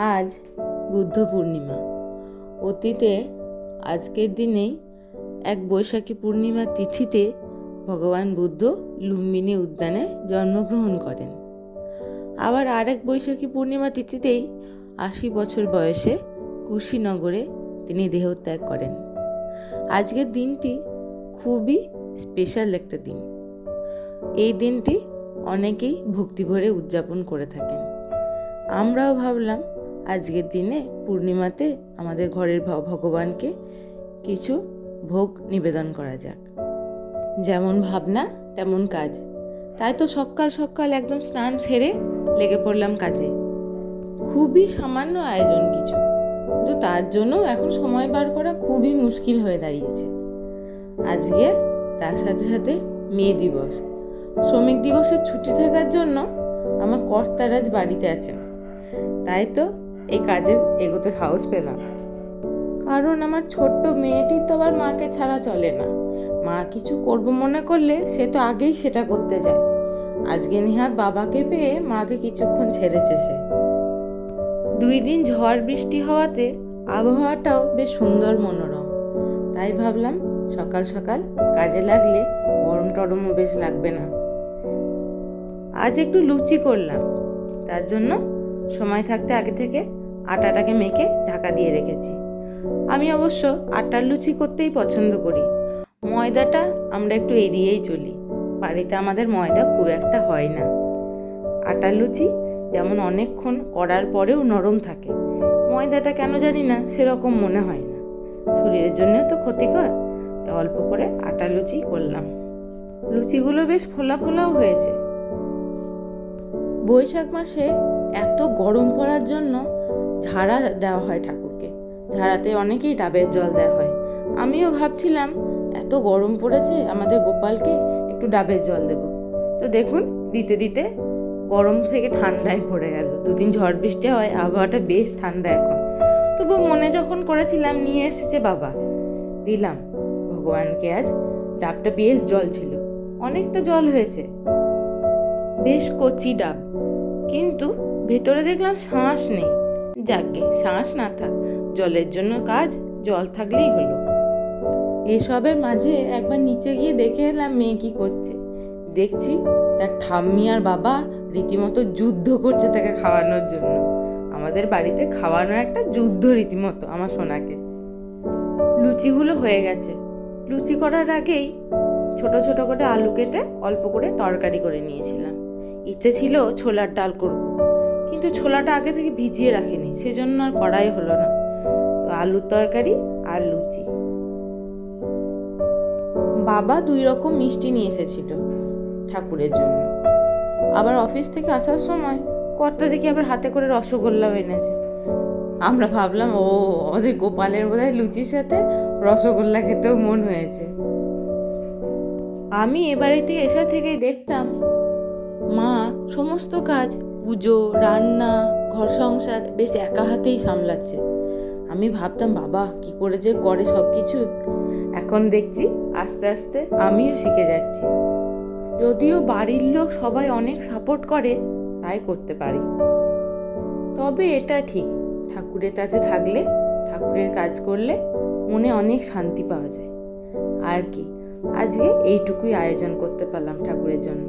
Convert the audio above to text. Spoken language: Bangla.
আজ বুদ্ধ পূর্ণিমা। অতীতে আজকের দিনেই এক বৈশাখী পূর্ণিমা তিথিতে ভগবান বুদ্ধ লুম্বিনী উদ্যানে জন্মগ্রহণ করেন। আবার আরেক বৈশাখী পূর্ণিমা তিথিতেই ৮০ বছর বয়সে কুশীনগরে তিনি দেহত্যাগ করেন। আজকের দিনটি খুবই স্পেশাল একটা দিন। এই দিনটি অনেকেই ভক্তিভরে উদযাপন করে থাকেন। আমরাও ভাবলাম আজকের দিনে পূর্ণিমাতে আমাদের ঘরের ভগবানকে কিছু ভোগ নিবেদন করা যাক। যেমন ভাবনা তেমন কাজ। তাই তো সকাল সকাল একদম স্নান সেরে লেগে পড়লাম কাজে। খুবই সামান্য আয়োজন কিছু, কিন্তু তার জন্য এখন সময় বার করা খুবই মুশকিল হয়ে দাঁড়িয়েছে। আজকে তার সাথে সাথে মে দিবস, শ্রমিক দিবসের ছুটি থাকার জন্য আমার কর্তারাজ বাড়িতে আছেন। তাই তো এই কাজে এগোতে সাহস পেলাম। কারণ আমার ছোট্ট মেয়েটি তো আবার মাকে ছাড়া চলে না। মা কিছু করব মনে করলে সে তো আগেই সেটা করতে যায়। আজকে নিহাত বাবাকে পেয়ে মাকে কিছুক্ষণ ছেড়েছে সে। 2 দিন ঝড় বৃষ্টি হওয়াতে আবহাওয়াটাও বেশ সুন্দর মনোরম। তাই ভাবলাম সকাল সকাল কাজে লাগলে গরম টরমও বেশ লাগবে না। আজ একটু লুচি করলাম। তার জন্য সময় থাকতে আগে থেকে আটাটাকে মেখে ঢাকা দিয়ে রেখেছি। আমি অবশ্য আটার লুচি করতেই পছন্দ করি। ময়দাটা আমরা একটু এড়িয়েই চলি। বাড়িতে আমাদের ময়দা খুব একটা হয় না। আটার লুচি যেমন অনেকক্ষণ করার পরেও নরম থাকে, ময়দাটা কেন জানি না সেরকম মনে হয় না। শরীরের জন্য তো ক্ষতিকর। অল্প করে আটার লুচি করলাম। লুচিগুলো বেশ ফোলা ফোলাও হয়েছে। বৈশাখ মাসে এত গরম পড়ার জন্য ঝাড়া দেওয়া হয় ঠাকুরকে। ঝাড়াতে অনেকেই ডাবের জল দেওয়া হয়। আমিও ভাবছিলাম এত গরম পড়েছে, আমাদের গোপালকে একটু ডাবের জল দেব। তো দেখুন দিতে দিতে গরম থেকে ঠান্ডায় পড়ে গেল। 2 দিন ঝড় বৃষ্টি হয়, আবহাওয়াটা বেশ ঠান্ডা এখন। তবু মনে যখন করেছিলাম, নিয়ে এসেছে বাবা, দিলাম ভগবানকে। আজ ডাবটা বেশ জল ছিল, অনেকটা জল হয়েছে। বেশ কচি ডাব, কিন্তু ভেতরে দেখলাম শাঁস নেই। যাকগে, শাঁস না থাক, জলের জন্য কাজ, জল থাকলেই হলো। এসবের মাঝে একবার নিচে গিয়ে দেখে এলাম মেয়ে কি করছে। দেখছি তার ঠাম্মি আর বাবা রীতিমতো যুদ্ধ করছে তাকে খাওয়ানোর জন্য। আমাদের বাড়িতে খাওয়ানো একটা যুদ্ধ রীতিমতো আমার সোনাকে। লুচিগুলো হয়ে গেছে। লুচি করার আগেই ছোট ছোট করে আলু কেটে অল্প করে তরকারি করে নিয়েছিলাম। ইচ্ছে ছিল ছোলার ডাল করব, কিন্তু ছোলাটা আগে থেকে ভিজিয়ে রাখিনি, সেজন্য আর করাই হলো না। তো আলুর তরকারি আর লুচি। বাবা 2 রকম মিষ্টি নিয়ে এসেছিল ঠাকুরের জন্য। আবার অফিস থেকে আসার সময় কর্তা দেখি আবার হাতে করে রসগোল্লাও এনেছে। আমরা ভাবলাম ও আমাদের গোপালের বোধহয় লুচির সাথে রসগোল্লা খেতেও মন হয়েছে। আমি এ বাড়িতে এসে থেকেই দেখতাম মা সমস্ত কাজ, পুজো, রান্না, ঘর সংসার বেশ একা হাতেই সামলাচ্ছে। আমি ভাবতাম বাবা কি করে যে করে সব কিছু। এখন দেখছি আস্তে আস্তে আমিও শিখে যাচ্ছি। যদিও বাড়ির লোক সবাই অনেক সাপোর্ট করে, তাই করতে পারি। তবে এটা ঠিক, ঠাকুরের কাছে থাকলে, ঠাকুরের কাজ করলে মনে অনেক শান্তি পাওয়া যায়। আর কি, আজকে এইটুকুই আয়োজন করতে পারলাম ঠাকুরের জন্য।